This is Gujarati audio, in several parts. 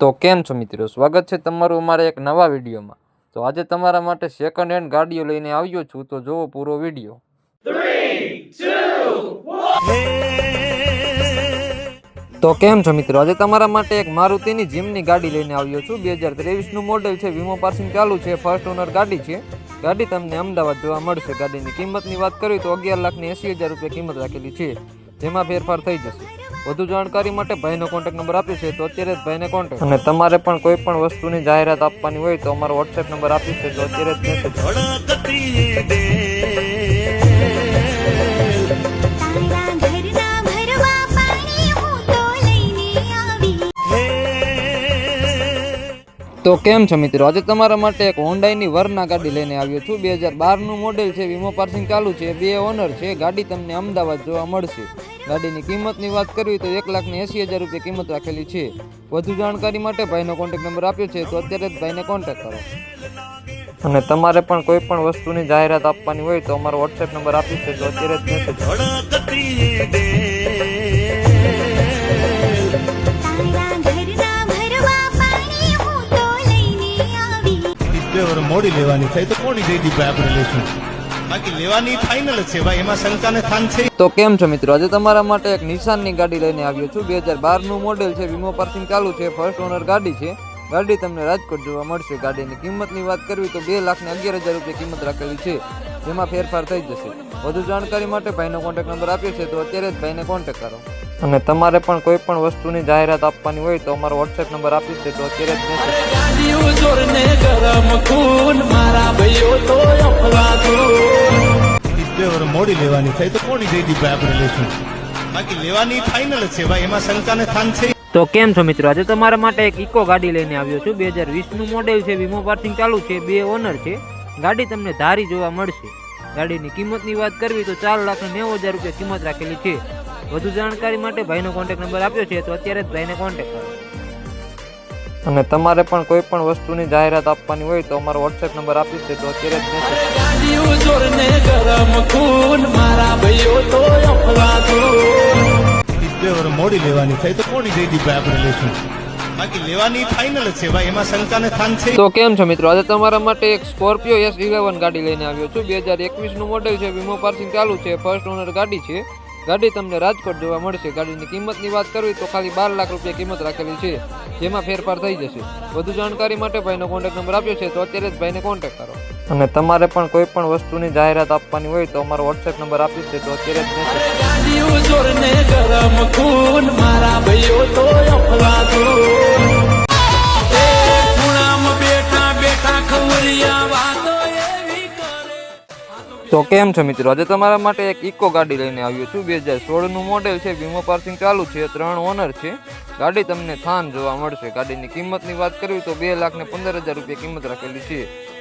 તો કેમ છો મિત્રો, સ્વાગત છે તમારું અમારા એક નવા વિડીયોમાં। તો આજે તમારા માટે સેકન્ડ હેન્ડ ગાડીઓ લઈને આવ્યો છું, તો જોવો પૂરો વિડીયો। 3, 2, 1 તો કેમ છો મિત્રો, આજે તમારા માટે એક મારુતિની જીમની ગાડી લઈને આવ્યો છું। 2023 નું મોડેલ છે, વીમો પાસિંગ ચાલુ છે, ફર્સ્ટ ઓનર ગાડી છે। ગાડી તમને અમદાવાદ જોવા મળશે। ગાડીની કિંમતની વાત કરીએ તો 11,80,000 રૂપિયા કિંમત રાખેલી છે, જેમાં ફેરફાર થઈ જશે। વધુ જાણકારી માટે ભાઈનો કોન્ટેક્ટ નંબર આપ્યો છે, તો અત્યારે જ ભાઈને કોન્ટેક્ટ। અને તમારે પણ કોઈ પણ વસ્તુની જાહેરાત આપવાની હોય તો અમારો વોટ્સએપ નંબર આપ્યો છે, તો અત્યારે જ મેસેજ તો કેમ છો મિત્રો, આજે તમારા માટે એક હોન્ડાઈની વર્ના ગાડી લઈને આવ્યો છું। 2012 નું મોડેલ છે, વીમો પાસિંગ ચાલુ છે, 2 ઓનર છે। ગાડી તમને અમદાવાદ જોવા મળશે। ગાડીની કિંમતની વાત કરવી તો 1,80,000 રૂપિયા કિંમત રાખેલી છે। વધુ જાણકારી માટે ભાઈનો કોન્ટેક્ટ નંબર આપ્યો છે, તો અત્યારે જ ભાઈને કોન્ટેક્ટ કરો। અને તમારે પણ કોઈ પણ વસ્તુની જાહેરાત આપવાની હોય તો અમારો વોટ્સએપ નંબર આપ્યો છે, તો અત્યારે જ મેસેજ મોડી લેવાની થાય તો કોની જઈ દીધી આપણે લેશું, બાકી લેવાની ફાઇનલ છે ભાઈ, એમાં શંકાને સ્થાન છે। તો કેમ છો મિત્રો, આજે તમારા માટે એક નિશાનની ગાડી લઈને આવ્યો છું। 2012 નું મોડેલ છે, વીમો પાસિંગ ચાલુ છે, ફર્સ્ટ ઓનર ગાડી છે। ગાડી તમને રાજકોટ જોવા મળશે। ગાડીની કિંમતની વાત કરવી તો 2,11,000 રૂપિયા કિંમત રાખેલી છે, જેમાં ફેરફાર થઈ જશે। વધુ જાણકારી માટે ભાઈનો કોન્ટેક્ટ નંબર આપ્યો છે, તો અત્યારે જ ભાઈને કોન્ટેક્ટ કરો। અને તમારે પણ કોઈ પણ વસ્તુની જાહેરાત આપવાની હોય તો અમારો વોટ્સએપ નંબર આપ્યો છે, તો અત્યારે જ મેસેજ મોડી લેવાની થાય તો કોની જઈ દીધી આપણે લેશું, બાકી લેવાની ફાઇનલ છે ભાઈ, એમાં શંકાને સ્થાન છે। તો કેમ છો મિત્રો, આજે તમારા માટે એક ઇકો ગાડી લઈને આવ્યો છું। 2020 નું મોડેલ છે, વીમો પાસિંગ ચાલુ છે, 2 ઓનર છે। ગાડી તમને ધારી જોવા મળશે। ગાડીની કિંમતની વાત કરવી તો 4,90,000 રૂપિયા કિંમત રાખેલી છે। વધુ જાણકારી માટે ભાઈનો કોન્ટેક્ટ નંબર આપ્યો છે, તો અત્યારે જ ભાઈને કોન્ટેક્ટ કરો। અને તમારે પણ કોઈ પણ વસ્તુની જાહેરાત આપવાની હોય તો અમારો વોટ્સએપ નંબર આપ્યો છે, તો અત્યારે જ મેસેજ મોડી લેવાની થાય તો કોની જઈ દીધી આપણે લેશું, બાકી લેવાની ફાઇનલ છે ભાઈ, એમાં શંકાને સ્થાન છે। તો કેમ છો મિત્રો, આજે તમારા માટે એક સ્કોર્પિયો S11 ગાડી લઈને આવ્યો છું। 2021 નું મોડેલ છે, વીમો પાસિંગ ચાલુ છે, ફર્સ્ટ ઓનર ગાડી છે। ગાડી તમને રાજકોટ જોવા મળશે। ગાડીની કિંમતની વાત કરવી તો ખાલી 12 લાખ રૂપિયા કિંમત રાખેલી છે, જેમાં ફેરફાર થઈ જશે। વધુ જાણકારી માટે ભાઈનો કોન્ટેક્ટ નંબર આપ્યો છે, તો અત્યારે જ ભાઈને કોન્ટેક્ટ કરો। અને તમારે પણ કોઈ પણ વસ્તુની જાહેરાત આપવાની હોય તો અમારો વોટ્સએપ નંબર આપ્યો છે, તો અત્યારે જ મેસેજ તો કેમ છો મિત્રો, આજે તમારા માટે એક ઇકો ગાડી લઈને આવ્યો છું। 2016 નું મોડેલ છે, વીમો પાસિંગ ચાલુ છે, 3 ઓનર છે। ગાડી તમને થાન જોવા મળશે। ગાડીની કિંમતની વાત કરવી તો 2,15,000 રૂપિયા કિંમત રાખેલી છે।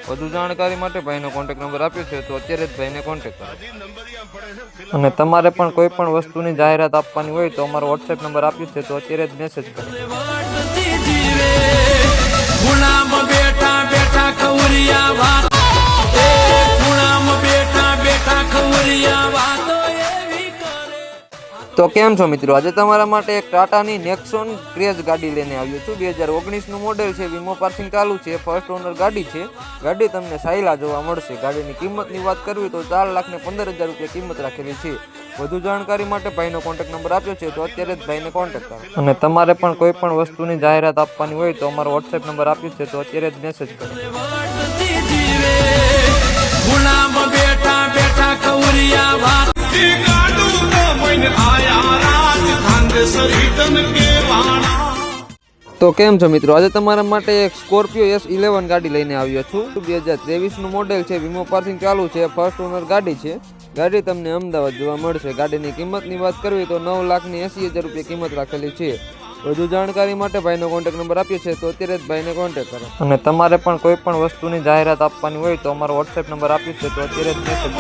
વધુ જાણકારી માટે ભાઈનો કોન્ટેક્ટ નંબર આપ્યો છે, તો અત્યારે જ ભાઈને કોન્ટેક્ટ કરો। અને તમારે પણ કોઈ પણ વસ્તુની જાહેરાત આપવાની હોય તો અમારો વોટ્સએપ નંબર આપ્યો છે, તો અત્યારે જ મેસેજ કરો। તો કેમ છો મિત્રો, આજે તમારા માટે એક ટાટાની નેક્સોન ક્રેઝ ગાડી લઈને આવ્યો છું। 2019 નું મોડેલ છે, વીમો પાસિંગ ચાલુ છે, ફર્સ્ટ ઓનર ગાડી છે। ગાડી તમને સાયલા જોવા મળશે। ગાડીની કિંમતની વાત કરવી તો 4,15,000 રૂપિયા કિંમત રાખેલી છે। વધુ જાણકારી માટે ભાઈનો કોન્ટેક્ટ નંબર આપ્યો છે, તો અત્યારે જ ભાઈને કોન્ટેક્ટ કરો। અને તમારે પણ કોઈ પણ વસ્તુની જાહેરાત આપવાની હોય તો અમારો વોટ્સએપ નંબર આપ્યો છે, તો અત્યારે જ મેસેજ કરો। તો કેમ છો મિત્રો, આજે તમારા માટે એક સ્કોર્પિયો S11 ગાડી લઈને આવ્યો છું। 2023 નું મોડેલ છે, વીમો પાસિંગ ચાલુ છે, ફર્સ્ટ ઓનર ગાડી છે। ગાડી તમને અમદાવાદ જોવા મળશે। ગાડીની કિંમતની વાત કરવી તો 9,80,000 રૂપિયા કિંમત રાખેલી છે। વધુ જાણકારી માટે ભાઈનો કોન્ટેક્ટ નંબર આપ્યો છે, તો અત્યારે જ ભાઈને કોન્ટેક્ટ કરો। અને તમારે પણ કોઈ પણ વસ્તુની જાહેરાત આપવાની હોય તો અમારો વોટ્સએપ નંબર આપ્યો છે, તો અત્યારે જ મેસેજ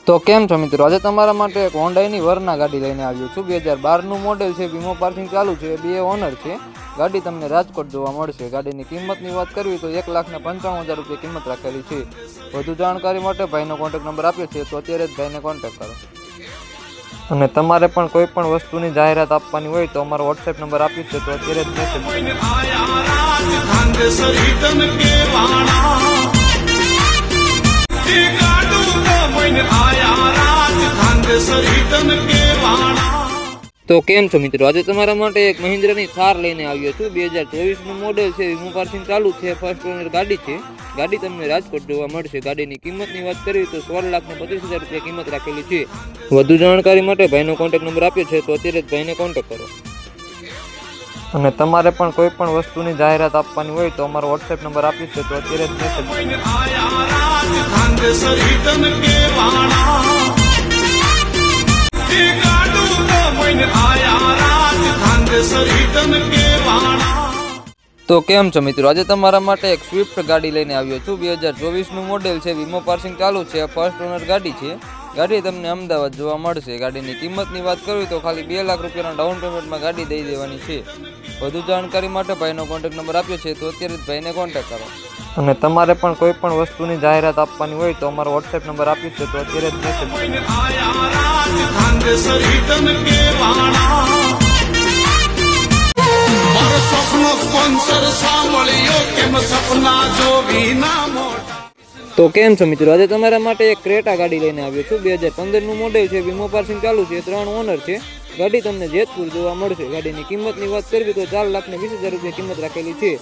તો કેમ છો મિત્રો, આજે તમારા માટે એક હોન્ડાઈની વરના ગાડી લઈને આવ્યો છું. 2012નું મોડેલ છે, વીમો પાર્સિંગ ચાલુ છે, 2 ઓનર છે. ગાડી તમને રાજકોટ જોવા મળશે. ગાડીની કિંમતની વાત કરવી તો 1,95,000 રૂપિયા કિંમત રાખેલી છે. વધુ જાણકારી માટે ભાઈનો કોન્ટેક્ટ નંબર આપ્યો છે, તો અત્યારે જ ભાઈને કોન્ટેક્ટ કરો. અને તમારે પણ કોઈ પણ વસ્તુની જાહેરાત આપવાની હોય તો અમારો વોટ્સએપ નંબર આપ્યો છે, તો અત્યારે જ મેસેજ તો કેમ છો મિત્રો, આજે તમારા માટે એક મહિન્દ્રાની થાર લઈને આવ્યો છું. 2024નું મોડેલ છે, વીમો પાર્સિંગ ચાલુ છે, ફર્સ્ટ ઓનર ગાડી છે. ગાડી તમને રાજકોટ જોવા મળશે. ગાડીની કિંમતની વાત કરવી તો 16,25,000 રૂપિયા કિંમત રાખેલી છે. વધુ જાણકારી માટે ભાઈનો કોન્ટેક્ટ નંબર આપ્યો છે, તો અત્યારે જ ભાઈને કોન્ટેક્ટ કરો. અને તમારે પણ કોઈ પણ વસ્તુની જાહેરાત આપવાની હોય તો અમારો વોટ્સએપ નંબર આપ્યો છે, તો અત્યારે જ મેસેજ તો કેમ છો મિત્રો, આજે તમારા માટે એક સ્વિફ્ટ ગાડી લઈને આવ્યો છું. 2024નું મોડેલ છે, વીમો પાર્સિંગ ચાલુ છે, ફર્સ્ટ ઓનર ગાડી છે. ગાડી તમને અમદાવાદ જોવા મળશે. ગાડીની કિંમતની વાત કરવી તો ખાલી 2 લાખ રૂપિયાના ડાઉન પેમેન્ટમાં ગાડી દઈ દેવાની છે. વધુ જાણકારી માટે ભાઈનો કોન્ટેક્ટ નંબર આપ્યો છે, તો અત્યારે જ ભાઈને કોન્ટેક્ટ કરો. અને તમારે પણ કોઈ પણ વસ્તુની જાહેરાત આપવાની હોય તો અમારો વોટ્સએપ નંબર આપ્યો છે, તો અત્યારે જ મેસેજ તો કેમ છો મિત્રો, આજે તમારા માટે એક ક્રેટા ગાડી લઈને આવ્યો છું. 2015નું મોડેલ છે, વીમો પાર્સિંગ ચાલુ છે, 3 ઓનર છે. ગાડી તમને જેતપુર જોવા મળશે. ગાડીની કિંમતની વાત કરવી તો 4,20,000 રૂપિયા કિંમત રાખેલી છે.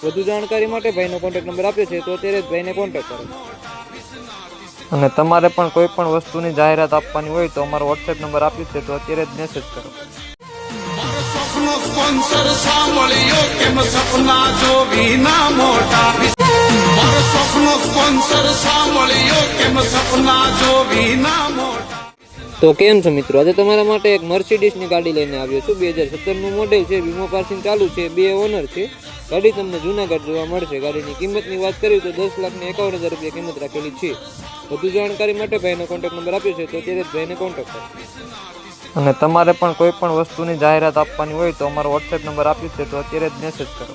વધુ જાણકારી માટે ભાઈનો કોન્ટેક્ટ નંબર આપ્યો છે, તો અત્યારે જ ભાઈને કોન્ટેક્ટ કરો. અને તમારે પણ કોઈ પણ વસ્તુની જાહેરાત આપવાની હોય તો અમારો વોટ્સએપ નંબર આપ્યો છે, તો અત્યારે જ મેસેજ કરો. તો કેમ છો મિત્રો, આજે તમારા માટે એક મર્સિડીઝની ગાડી લઈને આવ્યો છું. 2017નું મોડેલ છે, વીમો પાર્સિંગ ચાલુ છે, 2 ઓનર છે. ગાડી તમને જુનાગઢ જોવા મળશે. ગાડીની કિંમતની વાત કરીએ તો 10,51,000 રૂપિયા કિંમત રાખેલી છે. વધુ જાણકારી માટે ભાઈનો કોન્ટેક્ટ નંબર આપ્યો છે, તો અત્યારે જ ભાઈને કોન્ટેક્ટ કરો. અને તમારે પણ કોઈ પણ વસ્તુની જાહેરાત આપવાની હોય તો અમારો વોટ્સએપ નંબર આપ્યો છે, તો અત્યારે જ મેસેજ કરો.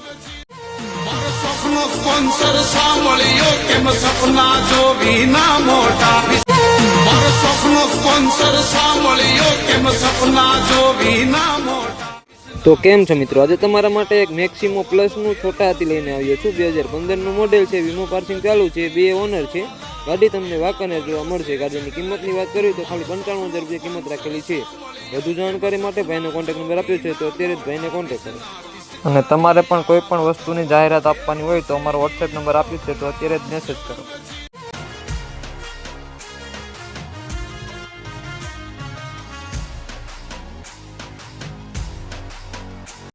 તો કેમ છો મિત્રો, આજે તમારા માટે એક મેક્સિમો પ્લસનું છોટા હાથી લઈને આવ્યો છું. 2015નું મોડેલ છે, વીમો પાર્સિંગ ચાલુ છે, 2 ઓનર છે. ગાડી તમને વાંકાનેર જોવા મળશે. ગાડીની કિંમતની વાત કરીએ તો ખાલી 95,000 રૂપિયા કિંમત રાખેલી છે. વધુ જાણકારી માટે ભાઈનો કોન્ટેક્ટ નંબર આપ્યો છે, તો અત્યારે જ ભાઈને કોન્ટેક્ટ કરો. અને તમારે પણ કોઈ પણ વસ્તુની જાહેરાત આપવાની હોય તો અમારો વોટ્સએપ નંબર આપ્યો છે, તો અત્યારે જ મેસેજ કરો.